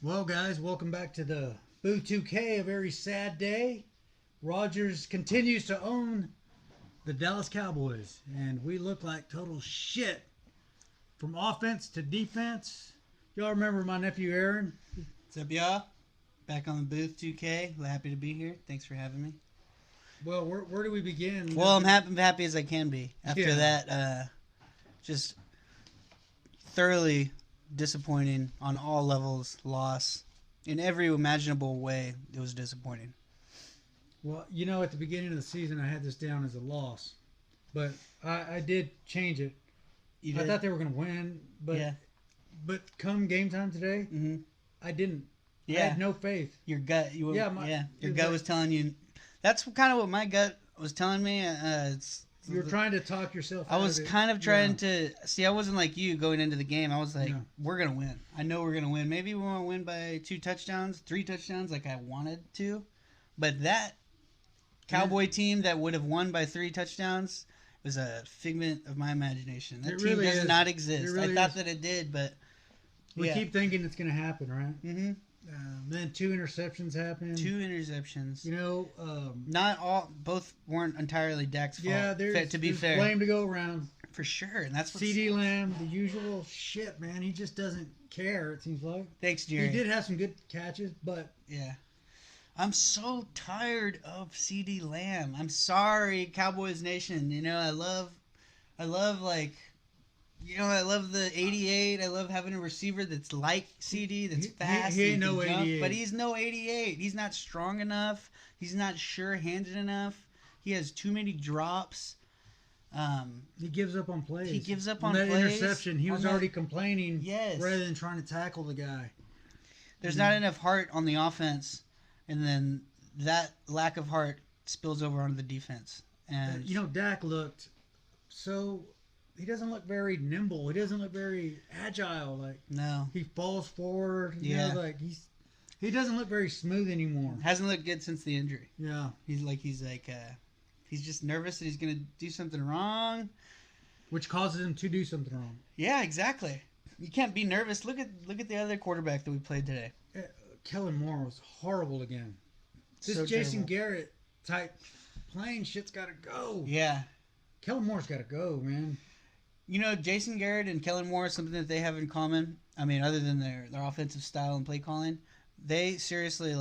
Well, guys, welcome back to the Boo 2K. A very sad day. Rodgers continues to own the Dallas Cowboys, and we look like total shit from offense to defense. Y'all remember my nephew Aaron? What's up, y'all? Back on the booth, 2K. We're happy to be here. Thanks for having me. Well, where do we begin? Well, I'm happy as I can be after Yeah. that. Just thoroughly disappointing on all levels. Loss in every imaginable way. It was disappointing. Well, at the beginning of the season, I had this down as a loss, but I did change it. You I did? thought they were going to win, but Yeah. but come game time today, Mm-hmm. I didn't. I Yeah. had no faith. Your gut. Yeah, Your it gut was was telling you. That's kind of what my gut was telling me. You're trying to talk yourself I out was of it. kind of trying Yeah. to see. I wasn't like you going into the game. I was like, Yeah. we're gonna win. I know we're gonna win. Maybe we won't win by 2 touchdowns, 3 touchdowns, like I wanted to. But that Cowboy team that would have won by 3 touchdowns was a figment of my imagination. That It team really does is. not exist. It really I thought is. that it did, but We yeah. keep thinking it's going to happen, right? Mm-hmm. Then 2 interceptions happen. 2 interceptions. Not all. Both weren't entirely Dak's fault. yeah, there's to be there's fair, blame to go around. for sure, and that's what. CD Lamb, the usual shit, man. He just doesn't care. It seems like Thanks, Jerry. he did have some good catches, but Yeah. I'm so tired of CD Lamb. I'm sorry, Cowboys Nation. I love I love the 88. I love having a receiver that's like CD, that's fast. he ain't and no can jump, 88. but he's no 88. He's not strong enough. He's not sure-handed enough. He has too many drops. he gives up on plays. He gives up on on that plays. interception. He On was that- already complaining, Yes. rather than trying to tackle the guy. There's not enough heart on the offense, and then that lack of heart spills over onto the defense. And Dak looked so. He doesn't look very nimble. He doesn't look very agile. Like no. he falls forward. Yeah. He doesn't look very smooth anymore. Hasn't looked good since the injury. Yeah, He's just nervous that he's gonna do something wrong. which causes him to do something wrong. Yeah, exactly. You can't be nervous. Look at the other quarterback that we played today. Kellen Moore was horrible again. This So Jason terrible. Garrett type playing shit's got to go. Yeah. Kellen Moore's got to go, man. Jason Garrett and Kellen Moore, something that they have in common. I mean, other than their offensive style and play calling, they seriously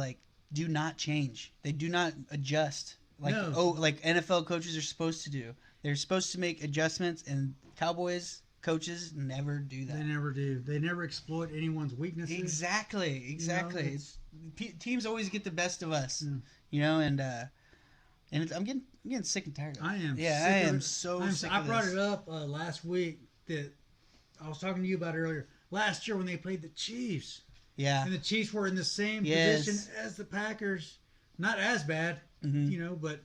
do not change. They do not adjust like NFL coaches are supposed to do. They're supposed to make adjustments, and Cowboys coaches never do that. They never do. They never exploit anyone's weaknesses. Exactly. it's- Teams always get the best of us, Yeah. and I'm getting sick and tired of it. I am. Yeah, sick I of am it. so sick I of brought this. it up last week that I was talking to you about earlier. Last year when they played the Chiefs, Yeah, and the Chiefs were in the same Yes. position as the Packers, not as bad, Mhm. but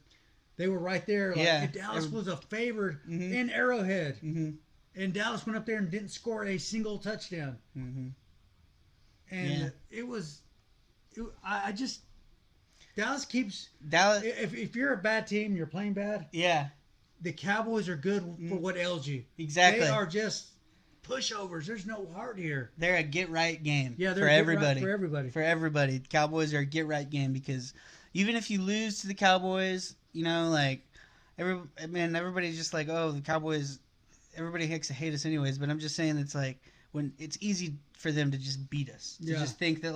they were right there. Yeah. And Dallas was a favored Mhm. in Arrowhead, hmm and Dallas went up there and didn't score a single touchdown. hmm And Yeah. it was, I just Dallas keeps. Dallas. If you're a bad team, you're playing bad. Yeah, The Cowboys are good for what ails you. exactly. They are just pushovers. There's no heart here. They're a get right game. Yeah, they're for get right everybody. for everybody. For everybody, Cowboys are a get right game because even if you lose to the Cowboys, everybody's just like, oh, the Cowboys. Everybody hate us anyways, but I'm just saying it's like when it's easy for them to just beat us. To Yeah. just think that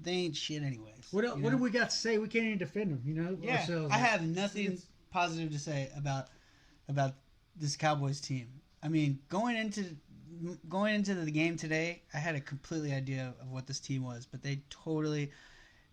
they ain't shit anyways. What you what know? do we got to say? We can't even defend them. Yeah, ourselves. I have nothing It's- positive to say about this Cowboys team. I mean, going into the game today, I had a completely idea of what this team was, but they totally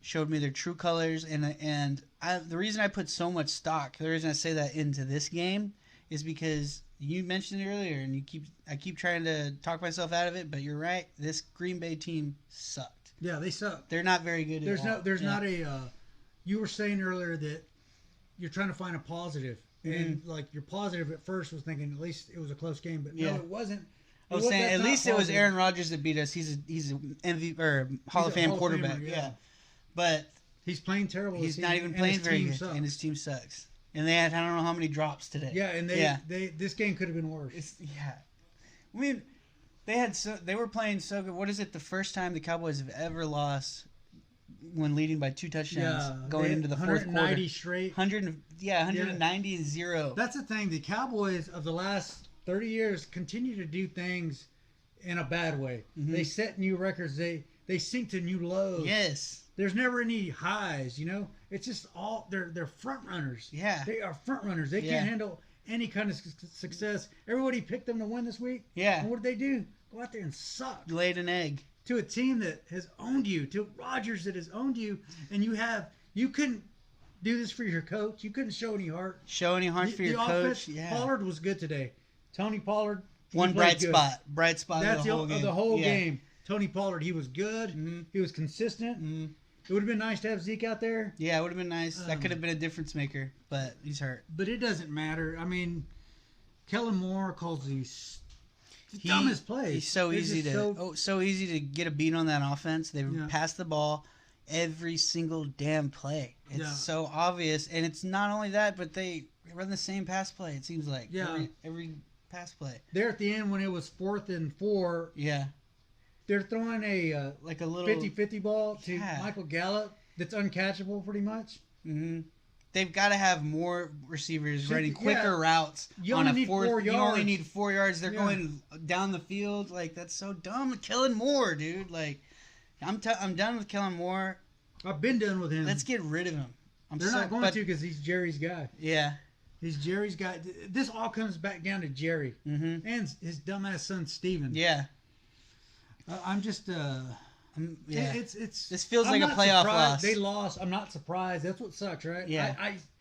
showed me their true colors. And the reason I put so much stock, the reason I say that into this game, is because you mentioned it earlier, and I keep trying to talk myself out of it, but you're right. This Green Bay team sucked. Yeah, they suck. They're not very good There's at all. there's Yeah. not a. You were saying earlier that you're trying to find a positive, and your positive at first was thinking at least it was a close game, but Yeah. no, it wasn't. I was saying at least it was Aaron Rodgers that beat us. He's an MVP or Hall of a Fame Hall of quarterback. Famer, yeah. But He's playing terrible. he's this not season, even and playing his very team good, sucks. and his team sucks. And they had I don't know how many drops today. Yeah, and this game could have been worse. It's yeah. I mean, They were playing so good. What is it? The first time the Cowboys have ever lost when leading by 2 touchdowns going into the fourth quarter. 190 straight. 190 and 0. That's the thing. The Cowboys of the last 30 years continue to do things in a bad way. Mm-hmm. They set new records. They sink to new lows. Yes. There's never any highs, you know? It's just all they're front runners. Yeah. They are front runners. They can't handle any kind of success. Everybody picked them to win this week. Yeah. And what did they do? Go out there and suck. Laid an egg. To a team that has owned you, to Rodgers that has owned you, and you couldn't do this for your coach. You couldn't show any heart. For your coach. Yeah. Pollard was good today. Tony Pollard. One bright spot. Bright spot That's of the whole game. Tony Pollard, he was good. Mm-hmm. He was consistent. Mm-hmm. It would have been nice to have Zeke out there. Yeah, it would have been nice. That could have been a difference maker, but he's hurt. But it doesn't matter. I mean, Kellen Moore calls these dumbest plays. He's so easy to get a beat on that offense. They pass the ball every single damn play. It's so obvious, and it's not only that, but they run the same pass play. It seems like every pass play. There at the end when it was 4th and 4. Yeah. They're throwing a like a little 50-50 ball to Michael Gallup that's uncatchable pretty much. Mm-hmm. They've got to have more receivers running quicker routes. You only need 4 yards. You only need 4 yards. They're going down the field. Like, that's so dumb. Kellen Moore, dude. Like, I'm done with Kellen Moore. I've been done with him. Let's get rid of him. They're not going to because he's Jerry's guy. Yeah. He's Jerry's guy. This all comes back down to Jerry and his dumbass son Steven. Yeah. I'm just it's this feels like a playoff loss. They lost. I'm not surprised. That's what sucks, right? Yeah.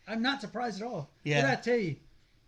I'm not surprised at all. Yeah. What did I tell you?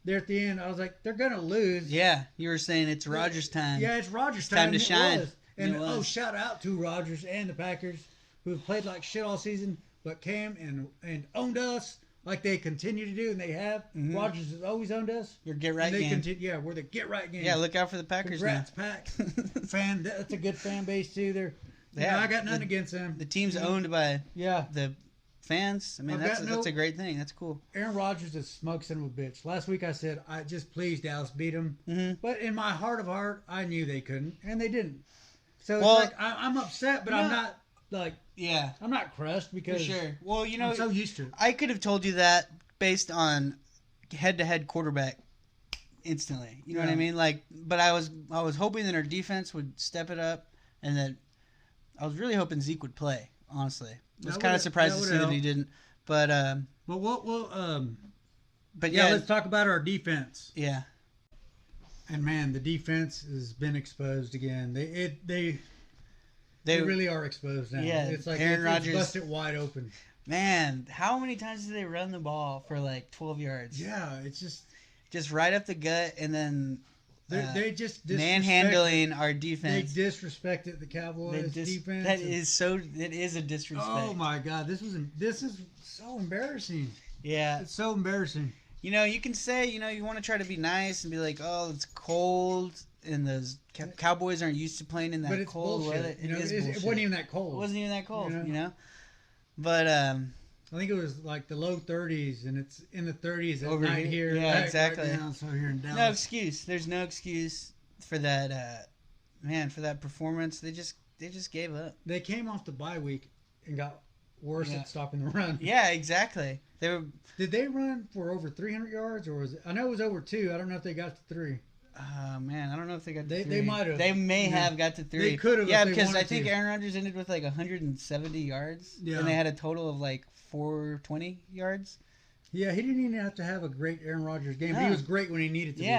There at the end, I was like, they're gonna lose. Yeah. You were saying it's Rodgers' time. Yeah, it's Rodgers' time to shine. And shout out to Rodgers and the Packers who have played like shit all season, but came and owned us. Like they continue to do, and they have. Mm-hmm. Rodgers has always owned us. Your get right game. We're the get right game. Yeah, look out for the Packers. Congrats, Pack. That's a good fan base too. I got nothing against them. The team's owned by the fans. I mean, that's a great thing. That's cool. Aaron Rodgers is a smug son of a bitch. Last week I said, please Dallas beat them. Mm-hmm. But in my heart of heart, I knew they couldn't, and they didn't. So it's like I'm upset, but I'm not like. Yeah, I'm not crushed because for sure. Well, I'm so used to it. I could have told you that based on head-to-head quarterback instantly. You know what I mean? Like, but I was hoping that our defense would step it up, and that I was really hoping Zeke would play. Honestly, I was kind of surprised to see that he didn't. But let's talk about our defense. Yeah. And man, the defense has been exposed again. They really are exposed now. Yeah, it's like Aaron Rodgers busted wide open. Man, how many times did they run the ball for like 12 yards? Yeah, it's just right up the gut, and then they just manhandling our defense. They disrespected the Cowboys defense. It is a disrespect. Oh my God, this is so embarrassing. Yeah, it's so embarrassing. You can say you want to try to be nice and be like, oh, it's cold. And those Cowboys aren't used to playing in that cold weather. It wasn't even that cold. It wasn't even that cold, But I think it was like the low 30s, and it's in the 30s at night here. Yeah, exactly. Right now, so here in Dallas. No excuse. There's no excuse for that. For that performance, they just gave up. They came off the bye week and got worse at stopping the run. Yeah, exactly. Did they run for over 300 yards, or was it? I know it was over 2. I don't know if they got to 3. Man, I don't know if they got to 3. They might have. They may have got to 3. They could have. Yeah, because I think Aaron Rodgers ended with like 170 yards. Yeah. And they had a total of like 420 yards. Yeah, he didn't even have to have a great Aaron Rodgers game. No. But he was great when he needed to be.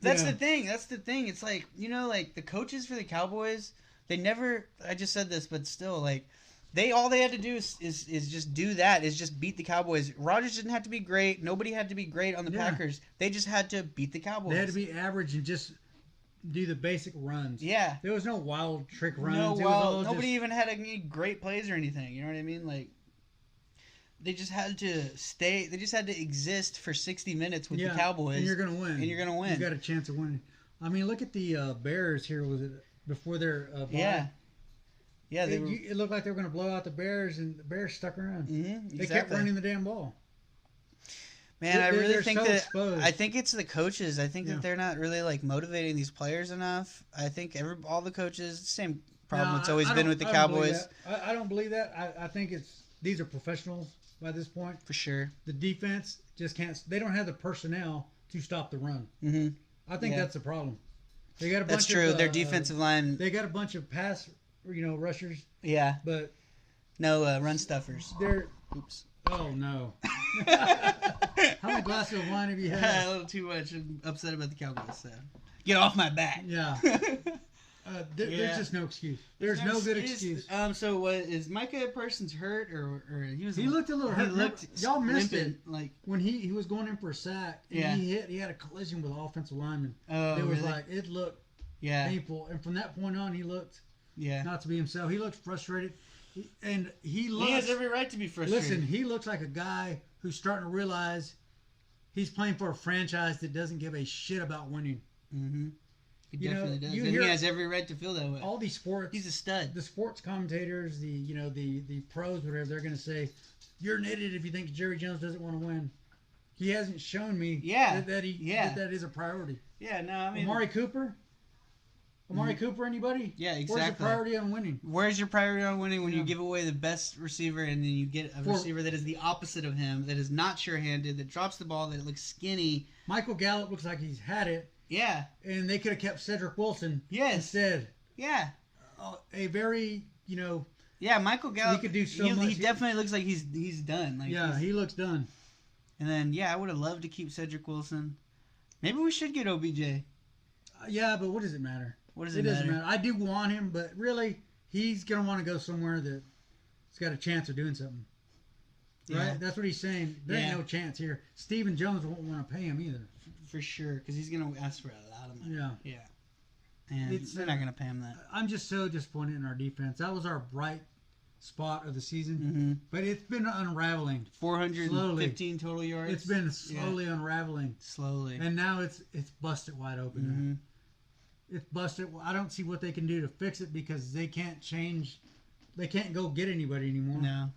That's the thing. That's the thing. It's like, like the coaches for the Cowboys, they never, I just said this, but still, like, all they had to do is just do that, is just beat the Cowboys. Rodgers didn't have to be great. Nobody had to be great on the Packers. They just had to beat the Cowboys. They had to be average and just do the basic runs. Yeah. There was no wild trick runs. Nobody even had any great plays or anything. You know what I mean? Like, they just had to stay. They just had to exist for 60 minutes with the Cowboys. And you're going to win. You got a chance of winning. I mean, look at the Bears here. Was it before their bye? Yeah. Yeah, it looked like they were going to blow out the Bears, and the Bears stuck around. Mm-hmm, exactly. They kept running the damn ball. Man, I really think so that exposed. I think it's the coaches. I think Yeah. that they're not really like motivating these players enough. I think all the coaches, same problem. No, It's always I been don't- with the I don't believe Cowboys that. I don't believe that. I think these are professionals by this point. for sure. The defense just can't. They don't have the personnel to stop the run. Hmm. I think Yeah. that's the problem. They got a bunch That's true. Of, Their defensive line, They got a bunch of pass, rushers, yeah, but no run stuffers. they're. Oops. Oh no! How many glasses of wine have you a had? little too much. I'm upset about the Cowboys. So. Get off my back. Yeah. There's Yeah. just no excuse. There's no good excuse. So what is Micah Parsons hurt or he was? He looked a little hurt. He looked. Y'all missed limping, it. Like When he was going in for a sack, and Yeah. he had a collision with an offensive lineman. oh, It was really? like it looked yeah, painful, and from that point on, he looked yeah. not to be himself. He looked frustrated, he He looks. has every right to be frustrated. Listen, he looks like a guy who's starting to realize he's playing for a franchise that doesn't give a shit about winning. Mm-hmm. He You know, definitely does. you And hear- he has every right to feel that way. All these sports, He's a stud. the sports commentators, the pros, whatever, they're going to say, "You're an idiot if you think Jerry Jones doesn't want to win." He hasn't shown me Yeah. that that is a priority. Yeah, no, I mean, Amari Cooper, Cooper, anybody? yeah, Where's the exactly. priority on winning? Where's your priority on winning when you Yeah. give away the best receiver and then you get a For- receiver that is the opposite of him, that is not sure-handed, that drops the ball, that looks skinny? Michael Gallup looks like he's had it, Yeah, and they could have kept Cedric Wilson yes, instead. yeah. A very, Yeah, Michael Gallup. He could do so he, much. He definitely looks like he's done. Like yeah, he looks done. And then I would have loved to keep Cedric Wilson. Maybe we should get OBJ. Yeah, but what does it matter? What does It it doesn't matter? matter. I do want him, but really, he's going to want to go somewhere that's got a chance of doing something. Right? Yeah. That's what he's saying. There Yeah. ain't no chance here. Stephen Jones won't want to pay him either. For sure, because he's gonna ask for a lot of money. Yeah. Yeah. And It's, they're not gonna pay him that. I'm just so disappointed in our defense. That was our bright spot of the season, Mm-hmm. but it's been unraveling. 415 total yards. It's been slowly unraveling, slowly. and now it's busted wide open. Mm-hmm. It's busted. I don't see what they can do to fix it because they can't change. They can't go get anybody anymore. No.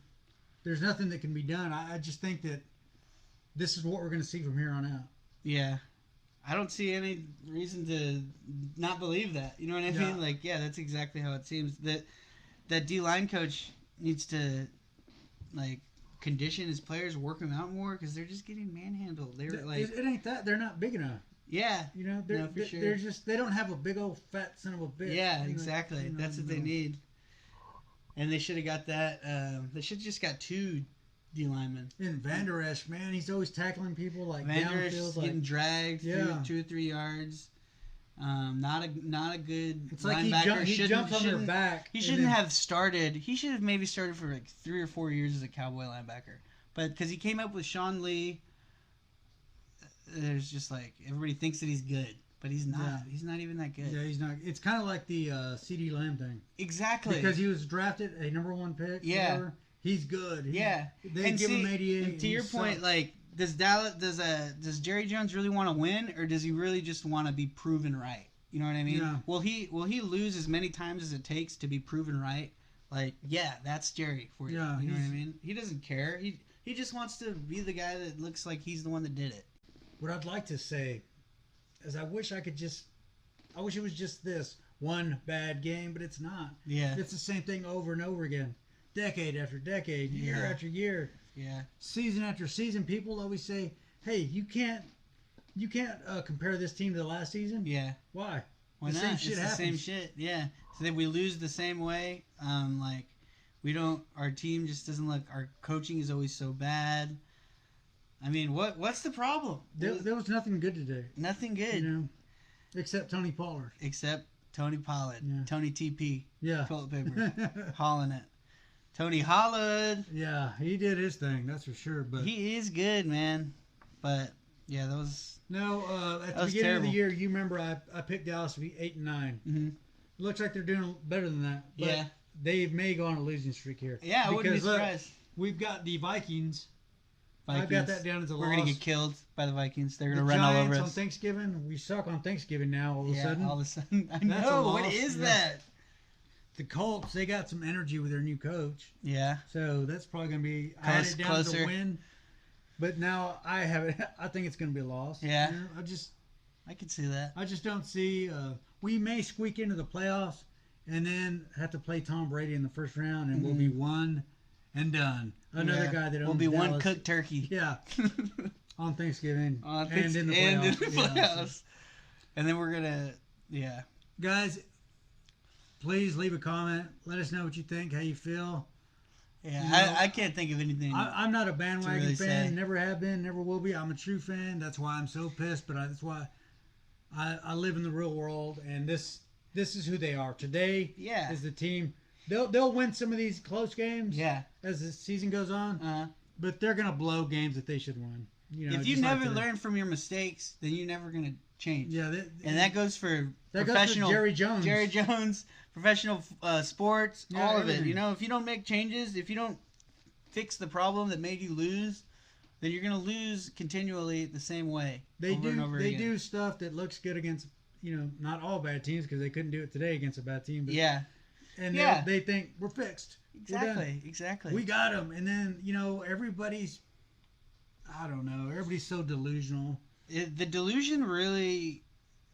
There's nothing that can be done. I just think that this is what we're going to see from here on out. Yeah. I don't see any reason to not believe that. You know what I Yeah. mean? Like, yeah, that's exactly how it seems. That D-line coach needs to, like, condition his players, work them out more because they're just getting manhandled. They're like, It ain't that they're not big enough. yeah, They're, No, for sure. they're just they don't have a big old fat son of a bitch. yeah, exactly. That's what they need. And they should have got that. They should have just got 2 D linemen. And Van Der Esch, man, he's always tackling people like Van Der Esch downfield. getting Like, dragged Yeah. 2 or 3 yards. Not a good it's like linebacker. he jumps on their back. He and shouldn't then- have started. He should have maybe started for like 3 or 4 years as a Cowboy linebacker. But because he came up with Sean Lee, there's just like everybody thinks that he's good, but he's not. Yeah. He's not even that good. Yeah, he's not. It's kind of like the C.D. Lamb thing Exactly. because he was drafted a number 1 pick. Yeah. whatever. He's good. Yeah. They And give see, him 88. and to he your point, sucks. like does Jerry Jones really want to win, or does he really just want to be proven right? You know what I mean? Yeah. Will he lose as many times as it takes to be proven right? Like, yeah, that's Jerry for you. Yeah, You know what I he's- mean? He doesn't care. He just wants to be the guy that looks like he's the one that did it. What I'd like to say is I wish it was just this one bad game, but it's not. Yeah. It's the same thing over and over again. Decade after decade, year Yeah. after year, Yeah. season after season. People always say, "Hey, you can't compare this team to the last season." Yeah. Why? Why The not? same It's shit the same happens. shit. Yeah. So that we lose the same way. Like we don't. Our team just doesn't look. Our coaching is always so bad. I mean, what's the problem? There was nothing good today, Nothing good except Tony Pollard. except Tony Pollard, Yeah. Tony TP, Yeah. toilet paper, hauling it. Tony Hollard. Yeah, he did his thing, that's for sure. But He is good, man. But yeah, that was. no, at That the was beginning of terrible. the year, you remember I picked Dallas to be 8-9. Mm-hmm. It looks like they're doing better than that. But Yeah. they may go on a losing streak here. Yeah, I wouldn't be Because, look, surprised. we've got the Vikings. I've got Vikings. that down as a We're loss. gonna get killed by the Vikings. They're The gonna run all over Giants on us. Thanksgiving. We suck on Thanksgiving now. All of a Yeah, sudden, all of a sudden. I That's a know. What loss, is yeah. that? the Colts, they got some energy with their new coach, Yeah. so that's probably gonna be. I had it down as Closer. a win. But now I have it. I think it's going to be a loss. Yeah. You know, I could see that. I just don't see. We may squeak into the playoffs and then have to play Tom Brady in the first round, and we'll be one and done. Another guy that owns will be Dallas. one cooked turkey. Yeah. On Thanksgiving And in the playoffs. And in the playoffs. Yeah, so. And then we're gonna, Guys, please leave a comment. Let us know what you think, how you feel. Yeah, You know, I can't think of anything. I'm not a bandwagon really fan. say. Never have been. Never will be. I'm a true fan. That's why I'm so pissed. But that's why I live in the real world, and this is who they are. Today is the team. They'll win some of these close games. Yeah. As the season goes on. But they're gonna blow games that they should win. You know, if you never learn from your mistakes, then you're never gonna change. Yeah. And that goes for professional. Jerry Jones. Jerry Jones, professional sports, all of everything. it. You know, if you don't make changes, if you don't fix the problem that made you lose, then you're gonna lose continually the same way. They again. do stuff that looks good against not all bad teams because they couldn't do it today against a bad team. But, and they think we're fixed. Exactly. We got them, and then everybody's. I don't know. Everybody's so delusional. The delusion really,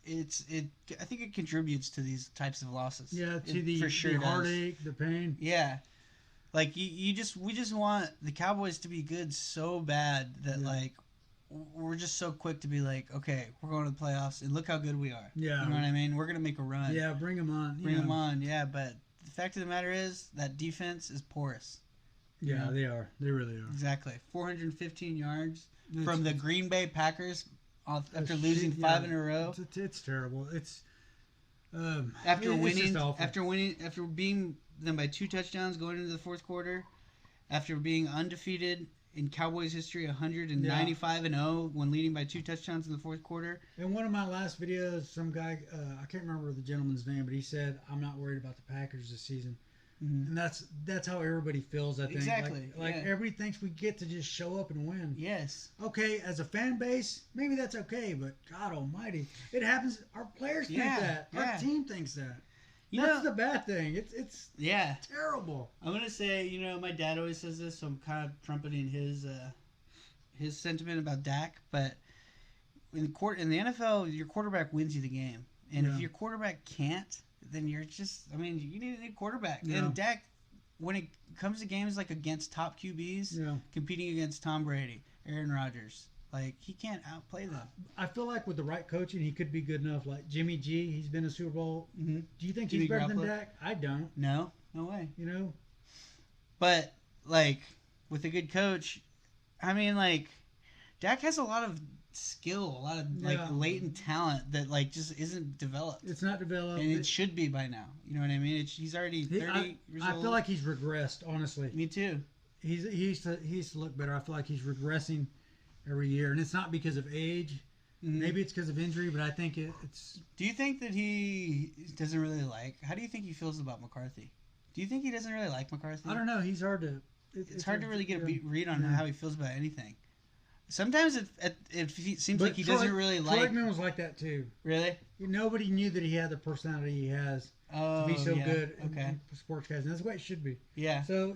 I think it contributes to these types of losses. Yeah, to the sure heartache, the pain. Yeah, like we just want the Cowboys to be good so bad that like we're just so quick to be like, okay, we're going to the playoffs and look how good we are. Yeah, you know what I mean? We're gonna make a run. Yeah, bring them on. Bring them on. Yeah, but the fact of the matter is that defense is porous. Yeah, they are. They really are. Exactly. 415 yards from the Green Bay Packers after losing 5 in a row. It's terrible. It's after just being them by 2 touchdowns going into the fourth quarter, after being undefeated in Cowboys history, 195-0 when leading by 2 touchdowns in the fourth quarter. In one of my last videos, some guy, I can't remember the gentleman's name, but he said, "I'm not worried about the Packers this season." And that's how everybody feels, I think. Exactly. Like everybody thinks we get to just show up and win. Yes. Okay, as a fan base, maybe that's okay, but God almighty, it happens. Our players think that. Our team thinks that. That's the bad thing. It's terrible. I'm gonna say, my dad always says this, so I'm kind of trumpeting his sentiment about Dak, but in the NFL, your quarterback wins you the game, and if your quarterback can't, then you're just, you need a new quarterback. Yeah. And Dak, when it comes to games like against top QBs, competing against Tom Brady, Aaron Rodgers, like, he can't outplay them. I feel like with the right coaching, he could be good enough. Like Jimmy G, he's been a Super Bowl. Mm-hmm. Do you think he's better than Dak? I don't. No way. But, like, with a good coach, Dak has a lot of skill, a lot of latent talent that just isn't developed. It's not developed, and it should be by now. You know what I mean? He's already 30 years old. I feel like he's regressed. Honestly, me too. He used to look better. I feel like he's regressing every year, and it's not because of age. Mm-hmm. Maybe it's because of injury, but I think it's. Do you think that he doesn't really like? How do you think he feels about McCarthy? Do you think he doesn't really like McCarthy? I don't know. He's hard to. It's hard to really get a read on how he feels about anything. Sometimes it seems like he doesn't really like. Troy was like that too. Really? Nobody knew that he had the personality he has to be so good in sports guys, and that's the way it should be. Yeah. So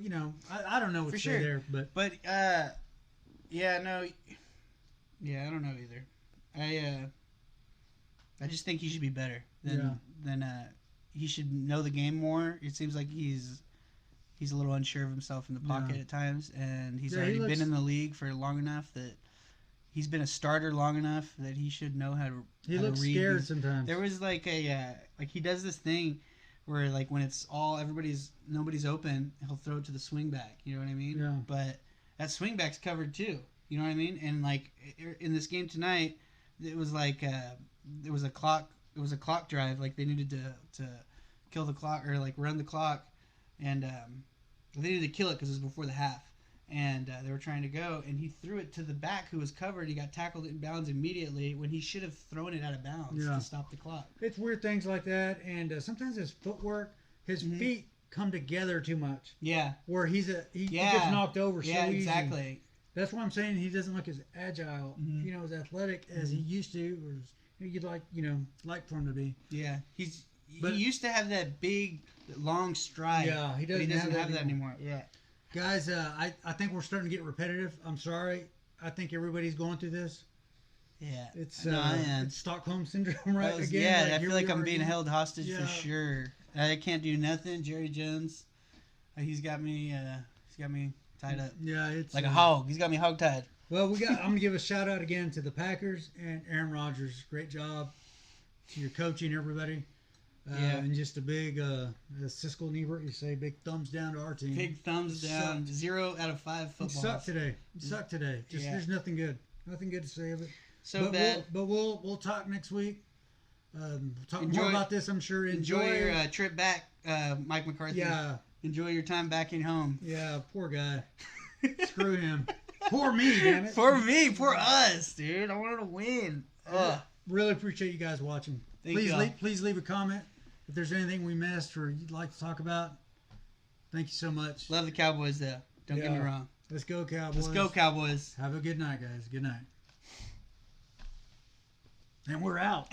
I don't know what to say there, but I don't know either. I just think he should be better than he should know the game more. It seems like he's a little unsure of himself in the pocket at times, and he's already been in the league for long enough that he's been a starter long enough that he should know how to. He looks scared sometimes. There was he does this thing where when it's nobody's open, he'll throw it to the swing back. You know what I mean? Yeah. But that swing back's covered too. You know what I mean? And in this game tonight, it was there was a clock. It was a clock drive. They needed to kill the clock or run the clock. And they needed to kill it because it was before the half. And they were trying to go, and he threw it to the back who was covered. He got tackled in bounds immediately when he should have thrown it out of bounds to stop the clock. It's weird things like that, and sometimes his footwork, his feet come together too much. Yeah. Where he gets knocked over so easy. Yeah, exactly. That's why I'm saying he doesn't look as agile, as athletic as he used to, or you'd like for him to be. Yeah. He used to have that big, long stride. Yeah, he doesn't have that anymore. Yeah. Guys, I think we're starting to get repetitive. I'm sorry. I think everybody's going through this. Yeah, It's no, I am. it's Stockholm syndrome, right? Again, Yeah, I here feel like we I'm are being again. held hostage Yeah. for sure. I can't do nothing. Jerry Jones, he's got me tied up Yeah, it's like a hog. He's got me hog tied. Well, I'm gonna give a shout out again to the Packers and Aaron Rodgers. Great job to your coaching, everybody. Yeah. And just a big, as Siskel and Ebert, you say, big thumbs down to our team. Big thumbs down. Sucked. 0 out of 5 It footballs. sucked today. It sucked today. Just Yeah. there's nothing good. Nothing good to say of it. So but bad. We'll talk next week. We'll talk Enjoy- more about this, I'm sure. Enjoy your trip back, Mike McCarthy. Yeah, Enjoy your time back in home. yeah. Poor guy. Screw him. Poor me, damn it. For me, for us, dude. I wanted to win. Ugh. Really appreciate you guys watching. Thank y'all. Please leave a comment if there's anything we missed or you'd like to talk about. Thank you so much. Love the Cowboys, though. Don't get me Yeah. wrong. Let's go, Cowboys. Let's go, Cowboys. Have a good night, guys. Good night. And we're out.